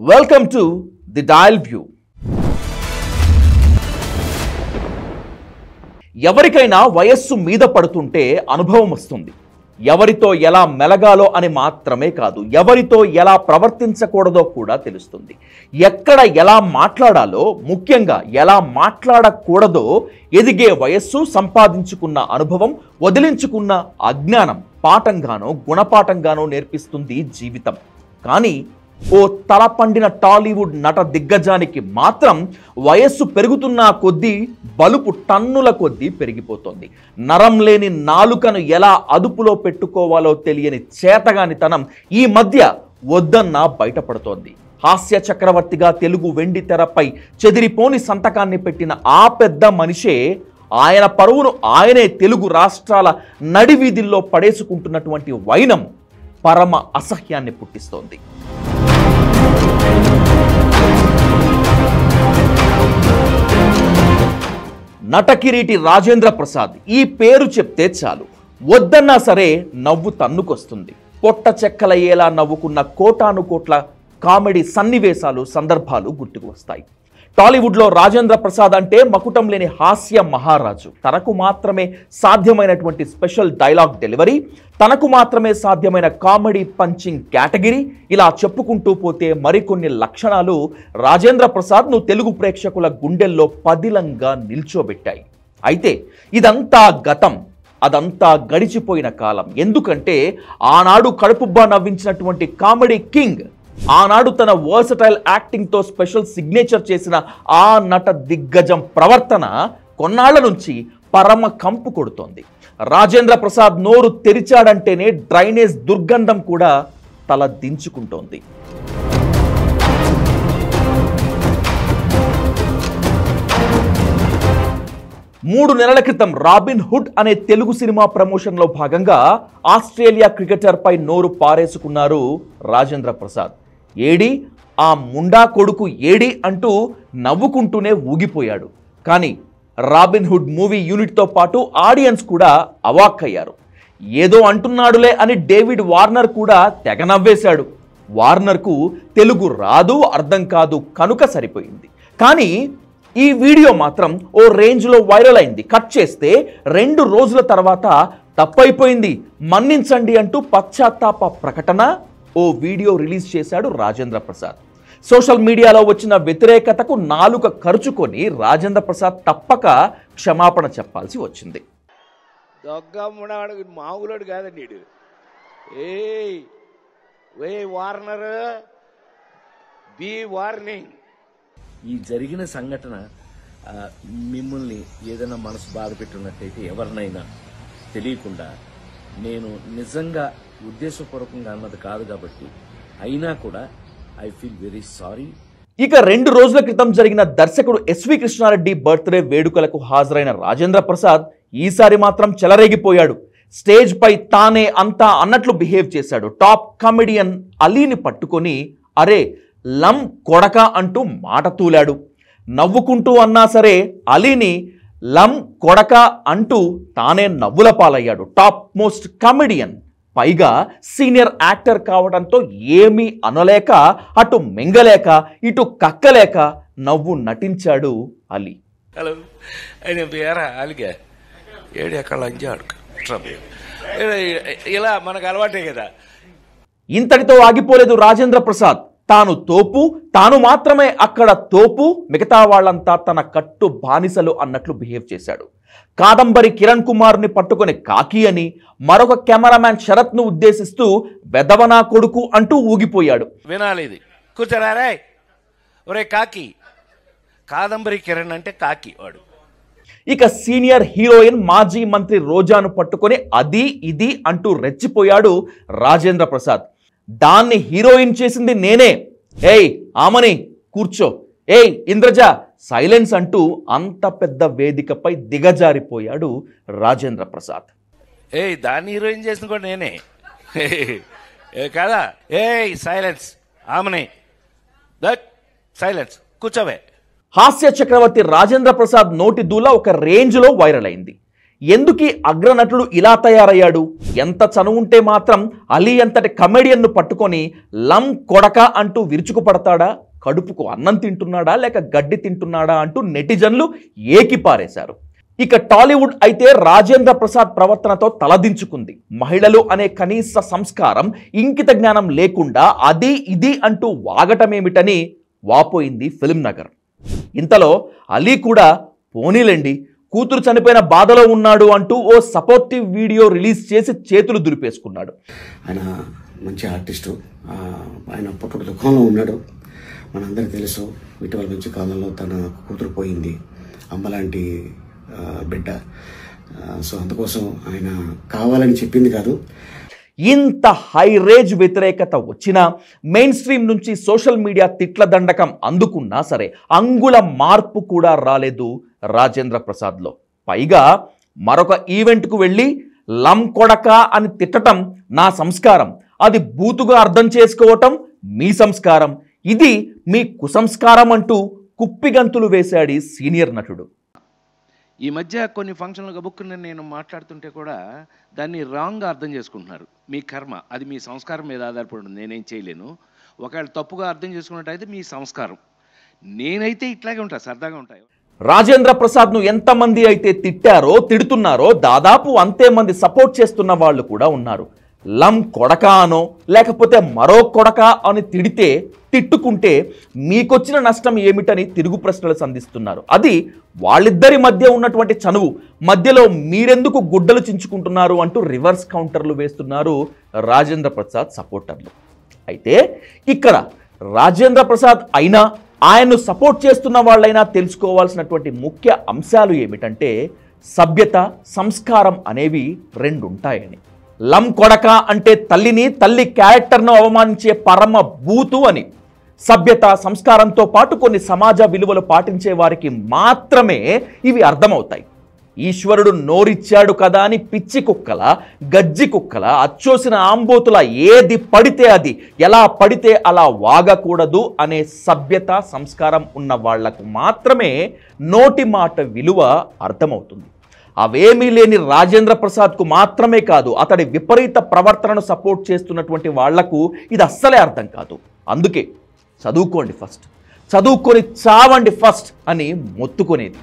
Welcome to the Dial View. ఎవరికైనా వయస్సు మీద పడుతుంటే అనుభవం వస్తుంది. ఎవరితో ఎలా మెలగాలో అని మాత్రమే కాదు, ఎవరితో ఎలా ప్రవర్తించకూడదో కూడా తెలుస్తుంది. ఎక్కడ ఎలా మాట్లాడాలో, ముఖ్యంగా ఎలా మాట్లాడకూడదో ఎదిగే వయస్సు, సంపాదించుకున్న అనుభవం, వదిలించుకున్న అజ్ఞానం పాఠంగానో గుణపాఠంగానో నేర్పిస్తుంది జీవితం. కానీ ఓ తలపండిన టాలీవుడ్ నట దిగ్గజానికి మాత్రం వయస్సు పెరుగుతున్న కొద్దీ బలుపు టన్నుల కొద్దీ పెరిగిపోతుంది. నరం లేని నాలుకను ఎలా అదుపులో పెట్టుకోవాలో తెలియని చేతగానితనం ఈ మధ్య వద్దన్నా బయటపడుతోంది. హాస్య చక్రవర్తిగా తెలుగు వెండి తెరపై చెదిరిపోని సంతకాన్ని పెట్టిన ఆ పెద్ద మనిషే ఆయన పరువును ఆయనే తెలుగు రాష్ట్రాల నడివీధుల్లో పడేసుకుంటున్నటువంటి వైనం పరమ అసహ్యాన్ని పుట్టిస్తోంది. నటకిరీటి రాజేంద్ర ప్రసాద్ ఈ పేరు చెప్తే చాలు, వద్దన్నా సరే నవ్వు తన్నుకొస్తుంది. పొట్ట చెక్కలయ్యేలా నవ్వుకున్న కోటాను కోట్ల కామెడీ సన్నివేశాలు, సందర్భాలు గుర్తుకు వస్తాయి. టాలీవుడ్లో రాజేంద్ర ప్రసాద్ అంటే మకుటం లేని హాస్య మహారాజు. తనకు మాత్రమే సాధ్యమైనటువంటి స్పెషల్ డైలాగ్ డెలివరీ, తనకు మాత్రమే సాధ్యమైన కామెడీ పంచింగ్ కేటగిరీ, ఇలా చెప్పుకుంటూ పోతే మరికొన్ని లక్షణాలు రాజేంద్ర ప్రసాద్ను తెలుగు ప్రేక్షకుల గుండెల్లో పదిలంగా నిల్చోబెట్టాయి. అయితే ఇదంతా గతం, అదంతా గడిచిపోయిన కాలం. ఎందుకంటే ఆనాడు కడుపుబ్బా నవ్వించినటువంటి కామెడీ కింగ్, ఆనాడు తన వర్సటైల్ యాక్టింగ్తో స్పెషల్ సిగ్నేచర్ చేసిన ఆ నట దిగ్గజం ప్రవర్తన కొన్నాళ్ల నుంచి పరమ కంపు కొడుతోంది. రాజేంద్ర ప్రసాద్ నోరు తెరిచాడంటేనే డ్రైనేజ్ దుర్గంధం కూడా తల దించుకుంటోంది. మూడు నెలల క్రితం రాబిన్ హుడ్ అనే తెలుగు సినిమా ప్రమోషన్లో భాగంగా ఆస్ట్రేలియా క్రికెటర్పై నోరు పారేసుకున్నారు రాజేంద్ర ప్రసాద్. ఏడి ఆ ముండా కొడుకు ఏడి అంటూ నవ్వుకుంటూనే ఊగిపోయాడు. కానీ రాబిన్ హుడ్ మూవీ యూనిట్తో పాటు ఆడియన్స్ కూడా అవాక్కయ్యారు. ఏదో అంటున్నాడులే అని డేవిడ్ వార్నర్ కూడా తెగ నవ్వేశాడు. వార్నర్కు తెలుగు రాదు, అర్థం కాదు కనుక సరిపోయింది. కానీ ఈ వీడియో మాత్రం ఓ రేంజ్లో వైరల్ అయింది. కట్ చేస్తే 2 రోజుల తర్వాత తప్పైపోయింది, మన్నించండి అంటూ పశ్చాత్తాప ప్రకటన ఓ వీడియో రిలీజ్ చేశాడు రాజేంద్ర ప్రసాద్. సోషల్ మీడియాలో వచ్చిన వ్యతిరేకతకు నాలుక ఖర్చుకొని రాజేంద్ర ప్రసాద్ తప్పక క్షమాపణ చెప్పాల్సి వచ్చింది. మామూలుడు కాదండి, ఏ వార్నర్ బి వార్నింగ్. ఈ జరిగిన సంఘటన మిమ్మల్ని ఏదైనా మనసు బాధ పెట్టున్నట్టయితే ఎవరినైనా తెలియకుండా, నేను నిజంగా ఉద్దేశపూర్వకంగా అన్నది కాదు కాబట్టి, అయినా కూడా ఐ ఫీల్ వెరీ సారీ. ఇక 2 రోజుల క్రితం జరిగిన దర్శకుడు ఎస్వి కృష్ణారెడ్డి బర్త్డే వేడుకలకు హాజరైన రాజేంద్ర ప్రసాద్ ఈసారి మాత్రం చెలరేగిపోయాడు. స్టేజ్ పై తానే అంతా అన్నట్లు బిహేవ్ చేశాడు. టాప్ కామెడియన్ అలీని పట్టుకొని అరే లం కొడక అంటూ మాట తూలాడు. నవ్వుకుంటూ అన్నా సరే అలీని లం కొడక అంటూ తానే నవ్వుల పాలయ్యాడు. టాప్ మోస్ట్ కామెడియన్, పైగా సీనియర్ యాక్టర్ కావడంతో ఏమీ అనలేక, అటు మింగలేక ఇటు కక్కలేక నవ్వు నటించాడు అలీ. హలో ఆయన పేరా అలిగా ఏడు ఎక్కడ ఇలా మనకు అలవాటే కదా. ఇంతటితో ఆగిపోలేదు రాజేంద్ర ప్రసాద్. తాను తోపు, తాను మాత్రమే అక్కడ తోపు, మిగతా వాళ్ళంతా తన కట్టు బానిసలు అన్నట్లు బిహేవ్ చేశాడు. కాదంబరి కిరణ్ కుమార్ని పట్టుకొని కాకి అని, మరొక కెమెరామ్యాన్ శరత్ను ఉద్దేశిస్తూ వెదవనా కొడుకు అంటూ ఊగిపోయాడు. వినాలి ఇది, కూర్చోరా ఒరే కాకి. కాదంబరి కిరణ్ అంటే కాకి వాడు. ఇక సీనియర్ హీరోయిన్ మాజీ మంత్రి రోజాను పట్టుకొని అది ఇది అంటూ రెచ్చిపోయాడు రాజేంద్ర ప్రసాద్. దాన్ని హీరోయిన్ చేసింది నేనే, ఏయ్ ఆమని కూర్చో, ఏయ్ ఇంద్రజ సైలెన్స్ అంటూ అంత పెద్ద వేదికపై దిగజారిపోయాడు రాజేంద్ర ప్రసాద్. ఏయ్ దాన్ని హీరోయిన్ చేసిన కూడా నేనే కదా. ఏయ్ సైలెన్స్ ఆమని, దట్ సైలెన్స్ కూర్చోవే. హాస్య చక్రవర్తి రాజేంద్ర ప్రసాద్ నోటి దూల ఒక రేంజ్లో వైరల్ అయింది. ఎందుకీ అగ్రనటుడు ఇలా తయారయ్యాడు? ఎంత చనువుంటే మాత్రం అలీ అంతటి కమెడియన్ను పట్టుకొని లం కొడక అంటూ విరుచుకుపడతాడా? కడుపుకు అన్నం తింటున్నాడా లేక గడ్డి తింటున్నాడా అంటూ నెటిజన్లు ఏకిపారేశారు. ఇక టాలీవుడ్ అయితే రాజేంద్ర ప్రసాద్ ప్రవర్తనతో తలదించుకుంది. మహిళలు అనే కనీస సంస్కారం, ఇంకిత జ్ఞానం లేకుండా అది ఇది అంటూ వాగటమేమిటని వాపోయింది ఫిల్మ్ నగర్. ఇంతలో అలీ కూడా పోనీలేండి, కూతురు చనిపోయిన బాధలో ఉన్నాడు అంటూ ఓ సపోర్టివ్ వీడియో రిలీజ్ చేసి చేతులు దులిపేసుకున్నాడు. ఆయన మంచి ఆర్టిస్టు, ఆయన పుట్టుక దుఃఖంలో ఉన్నాడు. మనందరికీ తెలుసు, ఇటీవల మంచి కాలంలో తన కూతురు పోయింది, అమ్మలాంటి బిడ్డ. సో అందుకోసం ఆయన కావాలని చెప్పింది కాదు. ఇంత హై రేంజ్ వ్యతిరేకత వచ్చినా, మెయిన్ స్ట్రీమ్ నుంచి సోషల్ మీడియా తిట్ల దండకం అందుకున్నా సరే అంగుళ మార్పు కూడా రాలేదు రాజేంద్ర ప్రసాద్లో. పైగా మరొక ఈవెంట్కు వెళ్ళి లం కొడక అని తిట్టడం నా సంస్కారం, అది బూతుగా అర్థం చేసుకోవటం మీ సంస్కారం, ఇది మీ కుసంస్కారం అంటూ కుప్పిగంతులు వేశాడు సీనియర్ నటుడు. ఈ మధ్య కొన్ని ఫంక్షన్లు గబుక్కుని నేను మాట్లాడుతుంటే కూడా దాన్ని రాంగ్గా అర్థం చేసుకుంటున్నారు. మీ కర్మ, అది మీ సంస్కారం మీద ఆధారపడి ఉంది, నేనేం చేయలేను. ఒకవేళ తప్పుగా అర్థం చేసుకున్నట్టయితే మీ సంస్కారం. నేనైతే ఇట్లాగే ఉంటా, సరదాగా ఉంటాయి. రాజేంద్ర ప్రసాద్ను ఎంతమంది అయితే తిట్టారో తిడుతున్నారో దాదాపు అంతే మంది సపోర్ట్ చేస్తున్న వాళ్ళు కూడా ఉన్నారు. లం కొడక అనో లేకపోతే మరో కొడక అని తిడితే, తిట్టుకుంటే మీకొచ్చిన నష్టం ఏమిటని తిరుగు ప్రశ్నలు సంధిస్తున్నారు. అది వాళ్ళిద్దరి మధ్య ఉన్నటువంటి చనువు, మధ్యలో మీరెందుకు గుడ్డలు చించుకుంటున్నారు అంటూ రివర్స్ కౌంటర్లు వేస్తున్నారు రాజేంద్ర ప్రసాద్ సపోర్టర్లు. అయితే ఇక్కడ రాజేంద్ర ప్రసాద్ అయినా ఆయన్ను సపోర్ట్ చేస్తున్న వాళ్ళైనా తెలుసుకోవాల్సినటువంటి ముఖ్య అంశాలు ఏమిటంటే సభ్యత, సంస్కారం అనేవి రెండుంటాయని. లం కొడక అంటే తల్లిని, తల్లి క్యారెక్టర్ను అవమానించే పరమ బూతు అని. సభ్యత, సంస్కారంతో పాటు కొన్ని సమాజ విలువలు పాటించే వారికి మాత్రమే ఇవి అర్థమవుతాయి. ఈశ్వరుడు నోరిచ్చాడు కదా అని పిచ్చి కుక్కల, గజ్జి కుక్కల, అచ్చోసిన ఆంబోతుల ఏది పడితే అది, ఎలా పడితే అలా వాగకూడదు అనే సభ్యత, సంస్కారం ఉన్న వాళ్లకు మాత్రమే నోటి మాట విలువ అర్థమవుతుంది. అవేమీ లేని రాజేంద్ర ప్రసాద్కు మాత్రమే కాదు, అతడి విపరీత ప్రవర్తనను సపోర్ట్ చేస్తున్నటువంటి వాళ్లకు ఇది అస్సలే అర్థం కాదు. అందుకే చదువుకోండి ఫస్ట్, చదువుకొని చావండి ఫస్ట్ అని మొత్తుకునేది.